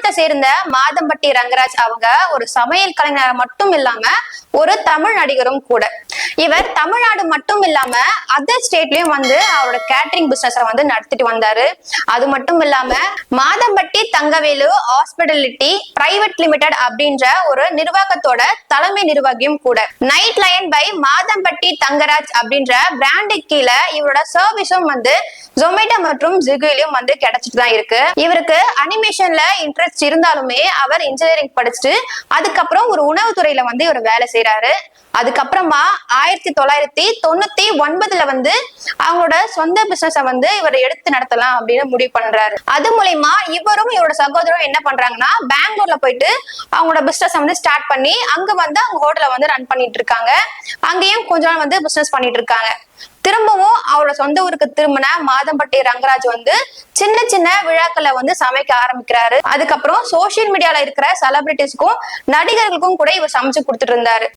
தமிழ்நாட்டை சேர்ந்த மாதம்பட்டி ரங்கராஜ் அவங்க ஒரு சமையல் கலைஞர் மட்டும் இல்லாம ஒரு தமிழ் நடிகரும் கூட. இவர் தமிழ்நாடு மட்டும் இல்லாம அதர் ஸ்டேட்லயும் வந்து அவரோட கேட்டரிங் பிசினஸ் வந்து நடத்திட்டு வந்தாரு. அது மட்டும் இல்லாம Madhampatti Thangavelu hospitality private limited அப்படின்ற ஒரு நிர்வாகத்தோட தலைமை நிர்வாகியும் கூட. Night lion by Madhampatti Thangaraj அப்படின்ற பிராண்டு கீழே இவரோட சர்வீஸும் வந்து ஜொமேட்டோ மற்றும் ஸ்விக்கிலயும் வந்து கிடைச்சிட்டு தான் இருக்கு. இவருக்கு அனிமேஷன்ல இன்ட்ரெஸ்ட் இருந்தாலுமே அவர் இன்ஜினியரிங் படிச்சுட்டு அதுக்கப்புறம் ஒரு உணவுத்துறையில வந்து இவர் வேலை செய்யறாரு. அதுக்கப்புறமா 1999 வந்து அவங்களோட சொந்த பிசினஸ வந்து இவர் எடுத்து நடத்தலாம் அப்படின்னு முடிவு பண்றாரு. அது மூலமா இவரும் இவரோட சகோதரரும் என்ன பண்றாங்கன்னா பெங்களூர்ல போயிட்டு அவங்களோட பிசினஸ் வந்து ஸ்டார்ட் பண்ணி அங்க வந்து அவங்க ஹோட்டலை வந்து ரன் பண்ணிட்டு இருக்காங்க. அங்கேயும் கொஞ்ச நாள் வந்து பிசினஸ் பண்ணிட்டு இருக்காங்க. திரும்பவும் அவரோட சொந்த ஊருக்கு திரும்பின மாதம்பட்டி ரங்கராஜ் வந்து சின்ன சின்ன விழாக்களை வந்து சமைக்க ஆரம்பிக்கிறாரு. அதுக்கப்புறம் சோசியல் மீடியால இருக்கிற செலிபிரிட்டிஸ்க்கும் நடிகர்களுக்கும் கூட இவர் சமைச்சு கொடுத்துட்டு இருந்தாரு.